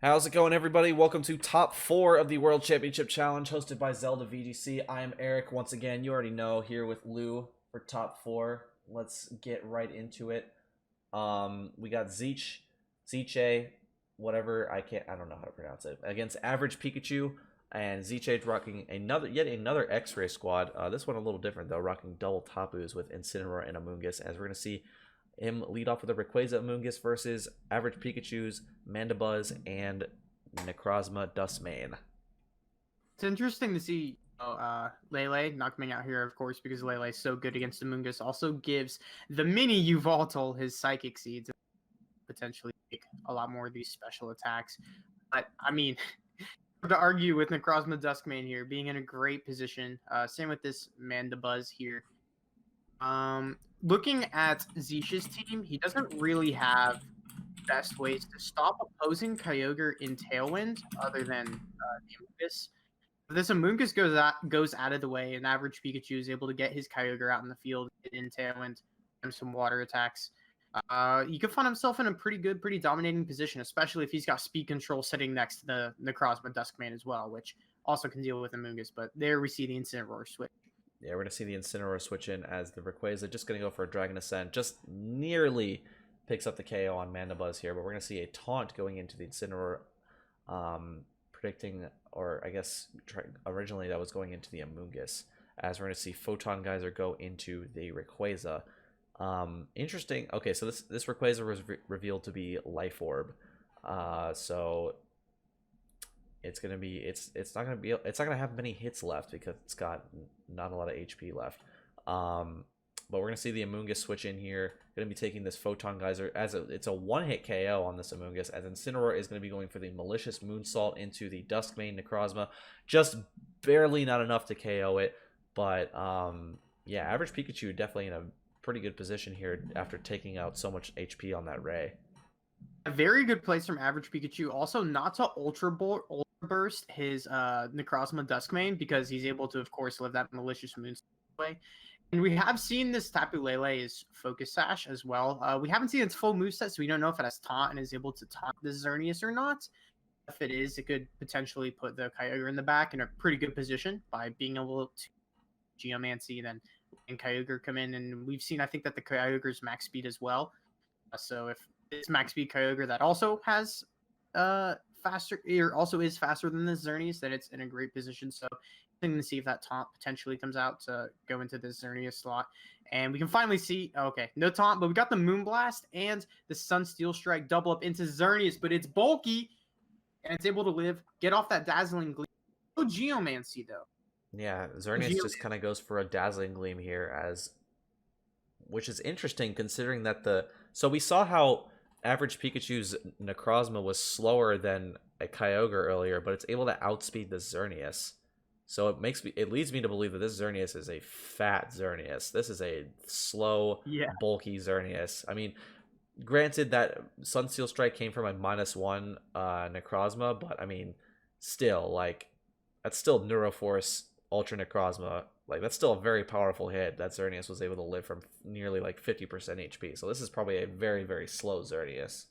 How's it going, everybody? Welcome to Top 4 of the World Championship Challenge, hosted by ZicheVGC. I am Eric, once again, you already know, here with Lou for Top 4. Let's get right into it. We got Ziche, whatever, I don't know how to pronounce it, against Average Pikachu, and Ziche rocking yet another X-Ray squad. This one a little different, though, rocking double Tapus with Incineroar and Amoonguss, as we're going to see him lead off with a Rayquaza Amoonguss versus Average Pikachu's Mandibuzz and Necrozma Dustmane. It's interesting to see Lele not coming out here, of course, because Lele is so good against Amoonguss. Also gives the mini Yveltal his Psychic Seeds, potentially make a lot more of these special attacks. But, I mean, to argue with Necrozma Duskmane here, being in a great position. Same with this Mandibuzz here. Looking at Ziche's team, he doesn't really have best ways to stop opposing Kyogre in Tailwind other than the Amoonguss. If this Amoonguss goes out of the way, and Average Pikachu is able to get his Kyogre out in the field in Tailwind and some water attacks, he could find himself in a pretty dominating position, especially if he's got speed control sitting next to the Necrozma Duskmane as well, which also can deal with Amoonguss. But there we see the Incineroar switch. Yeah, we're going to see the Incineroar switch in as the Rayquaza just going to go for a Dragon Ascent. Just nearly picks up the KO on Mandibuzz here, but we're going to see a taunt going into the Incineroar, predicting, or I guess originally that was going into the Amoonguss, as we're going to see Photon Geyser go into the Rayquaza. Interesting. Okay, so this Rayquaza was revealed to be Life Orb. So it's not gonna have many hits left because it's got not a lot of HP left. But we're gonna see the Amoonguss switch in here. Gonna be taking this Photon Geyser as it's a one-hit KO on this Amoonguss, as Incineroar is gonna be going for the Malicious Moonsault into the Duskmane Necrozma, just barely not enough to KO it. But yeah, Average Pikachu definitely in a pretty good position here after taking out so much HP on that Ray. A very good place from Average Pikachu. Also, not to Ultra Burst his Necrozma Duskmane, because he's able to, of course, live that Malicious Moonsault way. And we have seen this Tapu Lele is Focus Sash as well. We haven't seen its full moveset, so we don't know if it has Taunt and is able to taunt this Xerneas or not. If it is, it could potentially put the Kyogre in the back in a pretty good position by being able to Geomancy and Kyogre come in. And we've seen, I think, that the Kyogre's max speed as well. So if it's max speed Kyogre that also has faster, or also is faster than the Xerneas, then it's in a great position. So I'm to see if that taunt potentially comes out to go into the Xerneas slot. And we can finally see, okay, no taunt, but we got the Moonblast and the Sun Steel Strike double up into Xerneas, but it's bulky and it's able to live, get off that Dazzling Gleam. No Geomancy though. Yeah, Xerneas just kind of goes for a Dazzling Gleam here, which is interesting considering that so we saw how Average Pikachu's Necrozma was slower than a Kyogre earlier, but it's able to outspeed the Xerneas. So it leads me to believe that this Xerneas is a fat Xerneas. This is a slow, bulky Xerneas. I mean, granted that Sunsteel Strike came from a -1 Necrozma, but I mean, still, like, that's still Neuroforce Ultra Necrozma. Like, that's still a very powerful hit that Xerneas was able to live from nearly like 50% HP. So this is probably a very, very slow Xerneas.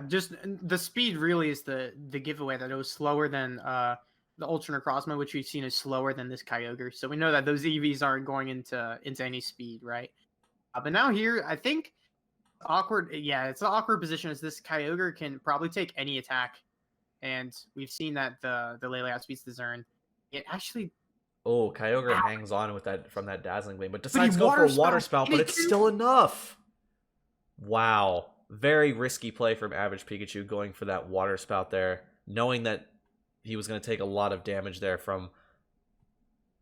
Just the speed really is the giveaway, that it was slower than the Ultra Necrozma, which we've seen is slower than this Kyogre. So we know that those EVs aren't going into any speed, right? But now here, I think awkward. Yeah, it's an awkward position, as this Kyogre can probably take any attack, and we've seen that the Lele outspeeds the Zern. It actually. Oh, Kyogre hangs on with that from that Dazzling Gleam, but decides to go for a Water Spout, but it's still enough. Wow. Very risky play from Average Pikachu, going for that Water Spout there, knowing that he was going to take a lot of damage there from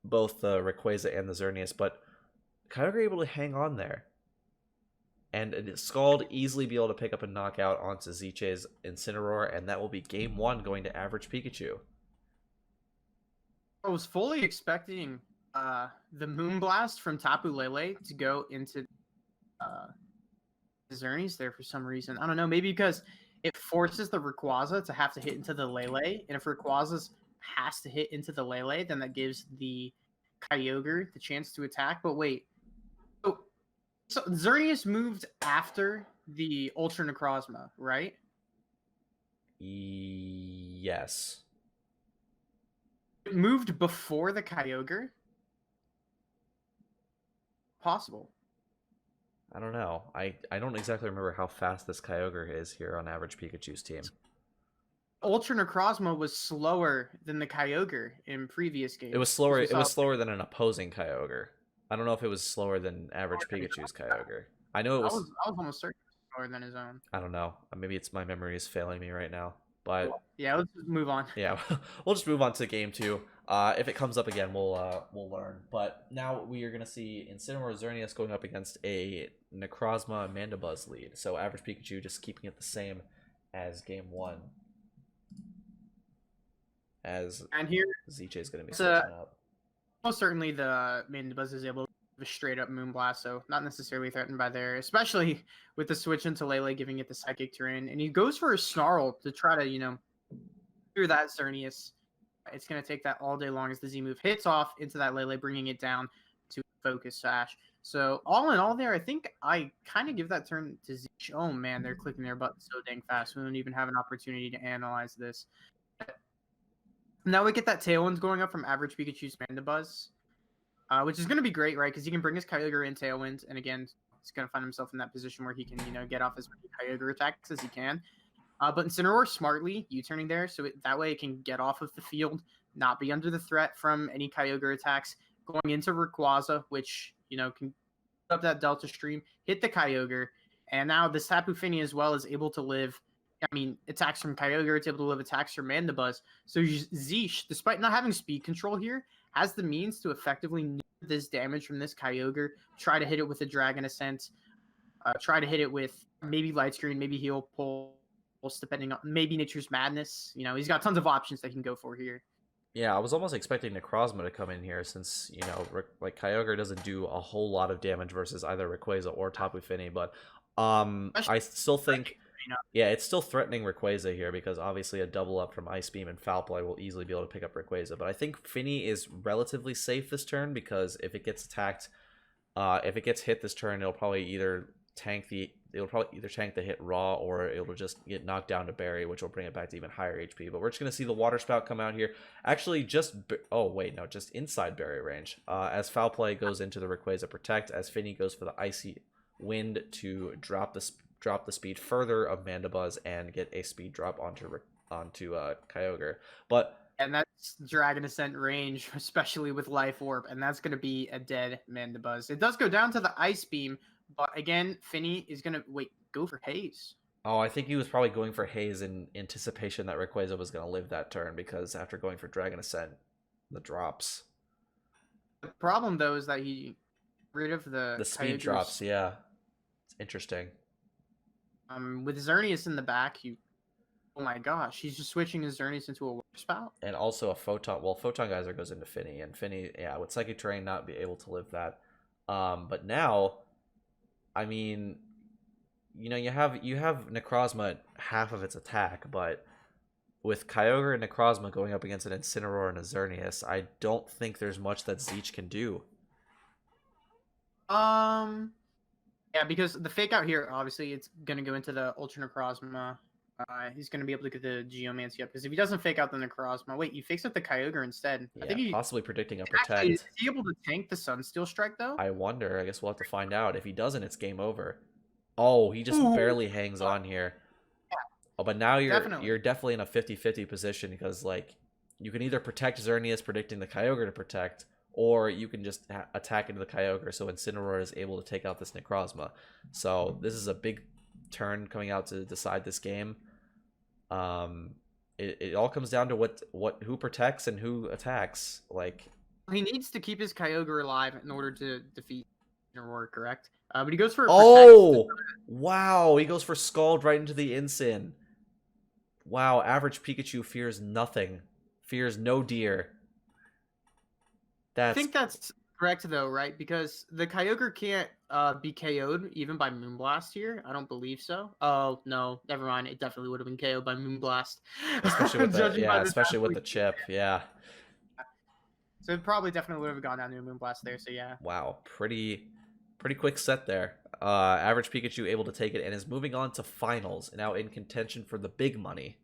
both the Rayquaza and the Xerneas, but Kyogre able to hang on there. And Scald easily be able to pick up a knockout onto Ziche's Incineroar, and that will be game 1 going to Average Pikachu. I was fully expecting the Moonblast from Tapu Lele to go into Xerneas there for some reason. I don't know, maybe because it forces the Rayquaza to have to hit into the Lele, and if Rayquaza has to hit into the Lele, then that gives the Kyogre the chance to attack. But wait, so Xerneas moved after the Ultra Necrozma, right? Yes. It moved before the Kyogre. Possible. I don't know. I don't exactly remember how fast this Kyogre is here on Average Pikachu's team. Ultra Necrozma was slower than the Kyogre in previous games. It was slower. It was slower than an opposing Kyogre. I don't know if it was slower than Average Pikachu's Kyogre. I know it was. I was almost certain it was slower than his own. I don't know. Maybe it's my memory is failing me right now. But yeah, let's just move on. Yeah, we'll just move on to game 2. If it comes up again, we'll learn. But now we are gonna see Incineroar Xerneas going up against a Necrozma Mandibuzz lead. So Average Pikachu just keeping it the same as game 1. And here Ziche is gonna be switching up. Most certainly the Mandibuzz is able to have a straight up Moonblast, so not necessarily threatened by there, especially with the switch into Lele giving it the Psychic Terrain. And he goes for a Snarl to try to, clear that Xerneas. It's going to take that all day long as the Z move hits off into that Lele, bringing it down to Focus Sash. So all in all there, I think I kind of give that turn to Zich. Oh man, they're clicking their buttons so dang fast. We don't even have an opportunity to analyze this. Now we get that Tailwind going up from Average Pikachu's Mandibuzz, which is going to be great, right? Because he can bring his Kyogre in Tailwind, and again, he's going to find himself in that position where he can, get off as many Kyogre attacks as he can. But Incineroar smartly U-turning there, so that way it can get off of the field, not be under the threat from any Kyogre attacks. Going into Rayquaza, which, can put up that Delta Stream, hit the Kyogre, and now this Tapu Fini as well is able to live, attacks from Kyogre, it's able to live attacks from Mandibuzz. So Ziche, despite not having speed control here, has the means to effectively neuter this damage from this Kyogre, try to hit it with a Dragon Ascent, try to hit it with maybe Light Screen, maybe Heal Pulse, depending on maybe Nature's Madness. He's got tons of options that he can go for here. Yeah, I was almost expecting Necrozma to come in here since, like Kyogre doesn't do a whole lot of damage versus either Rayquaza or Tapu Fini, but I still think it's still threatening Rayquaza here because obviously a double up from Ice Beam and Foul Play will easily be able to pick up Rayquaza, but I think Fini is relatively safe this turn because if it gets attacked, if it gets hit this turn, it'll probably either tank the hit raw or it'll just get knocked down to Berry, which will bring it back to even higher HP. But we're just going to see the Water Spout come out here. Actually, just inside Berry range. As Foul Play goes into the Rayquaza Protect, as Fini goes for the Icy Wind to drop the speed further of Mandibuzz and get a speed drop onto Kyogre. And that's Dragon Ascent range, especially with Life Orb, and that's going to be a dead Mandibuzz. It does go down to the Ice Beam, but again, Fini is going to go for Haze. Oh, I think he was probably going for Haze in anticipation that Rayquaza was going to live that turn because after going for Dragon Ascent, the drops. The problem, though, is that he rid of the speed drops, yeah. It's interesting. With Xerneas in the back, oh my gosh, he's just switching his Xerneas into a Water Spout. And also a Photon. Well, Photon Geyser goes into Fini, and Fini, with Psychic Terrain, not be able to live that. But now, you have Necrozma at half of its attack, but with Kyogre and Necrozma going up against an Incineroar and a Xerneas, I don't think there's much that Ziche can do. Yeah, because the fake out here, obviously, it's going to go into the Ultra Necrozma. He's going to be able to get the Geomancy up, because if he doesn't fake out the Necrozma... Wait, he fakes out the Kyogre instead. Yeah, I think possibly predicting a Protect. Actually, is he able to tank the Sunsteel Strike, though? I wonder. I guess we'll have to find out. If he doesn't, it's game over. Oh, he just barely hangs on here. Yeah. Oh, but now you're definitely in a 50-50 position because, you can either protect Xerneas predicting the Kyogre to protect, or you can just attack into the Kyogre so Incineroar is able to take out this Necrozma. So this is a big turn coming out to decide this game. It all comes down to who protects and who attacks. He needs to keep his Kyogre alive in order to defeat Incineroar, correct? But he goes for wow! He goes for Scald right into the Incin. Wow, Average Pikachu fears nothing. Fears no deer. I think that's correct, though, right? Because the Kyogre can't be KO'd even by Moonblast here. I don't believe so. Oh, no. Never mind. It definitely would have been KO'd by Moonblast. Especially with the chip, yeah. So it probably definitely would have gone down to a Moonblast there, so yeah. Wow. Pretty quick set there. Average Pikachu able to take it and is moving on to finals, now in contention for the big money.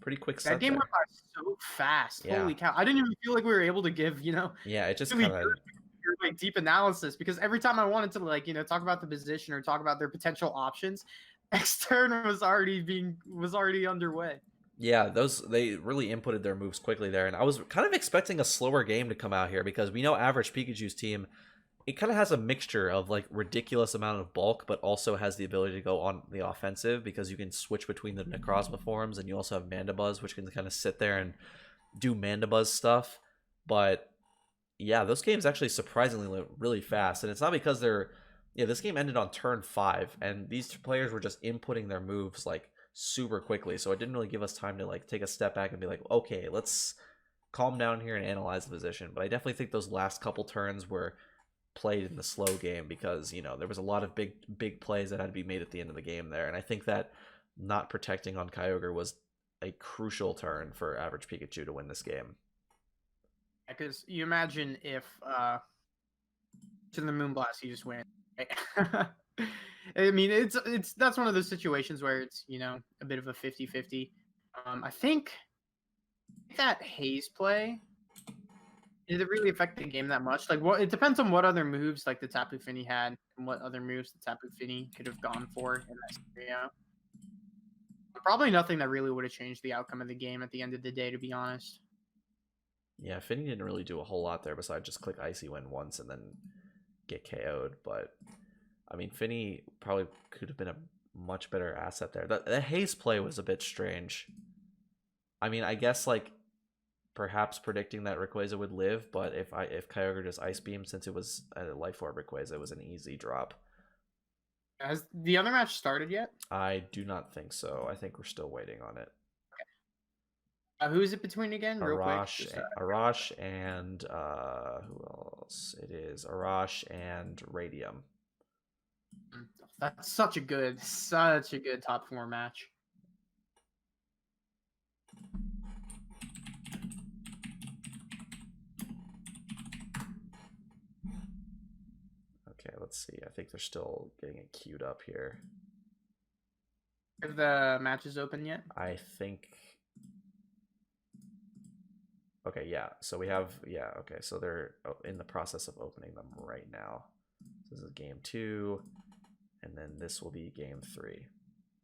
Pretty quick That set game there. went by so fast. Yeah. Holy cow! I didn't even feel like we were able to give Yeah, it just really kind of. good, like deep analysis because every time I wanted to like talk about the position or talk about their potential options, next turn was already underway. Yeah, they really inputted their moves quickly there, and I was kind of expecting a slower game to come out here because we know Average Pikachu's team, it kind of has a mixture of like ridiculous amount of bulk, but also has the ability to go on the offensive because you can switch between the Necrozma forms, and you also have Mandibuzz, which can kind of sit there and do Mandibuzz stuff. But yeah, those games actually surprisingly went really fast, and it's not because they're this game ended on turn 5, and these two players were just inputting their moves like super quickly, so it didn't really give us time to like take a step back and be like, okay, let's calm down here and analyze the position. But I definitely think those last couple turns were played in the slow game because there was a lot of big plays that had to be made at the end of the game there, and I think that not protecting on Kyogre was a crucial turn for Average Pikachu to win this game. Because you imagine if to the Moonblast you just win. Right? I mean, it's that's one of those situations where it's a bit of a 50-50. I think that Haze play, did it really affect the game that much? Like, it depends on what other moves like the Tapu Fini had and what other moves the Tapu Fini could have gone for in that scenario. Probably nothing that really would have changed the outcome of the game at the end of the day, to be honest. Yeah, Finny didn't really do a whole lot there besides just click Icy Wind once and then get KO'd. But, I mean, Finny probably could have been a much better asset there. The Haze play was a bit strange. I mean, I guess, like, perhaps predicting that Rayquaza would live, but if Kyogre just Ice Beam, since it was a Life Orb Rayquaza, it was an easy drop. Has the other match started yet? I do not think so. I think we're still waiting on it. Who is it between again? Real quick. Arash and who else? It is Arash and Radium. That's such a good top 4 match. Okay, let's see. I think they're still getting it queued up here. Have the matches open yet? I think. Okay, yeah. So we have, okay. So they're in the process of opening them right now. This is game 2, and then this will be game 3.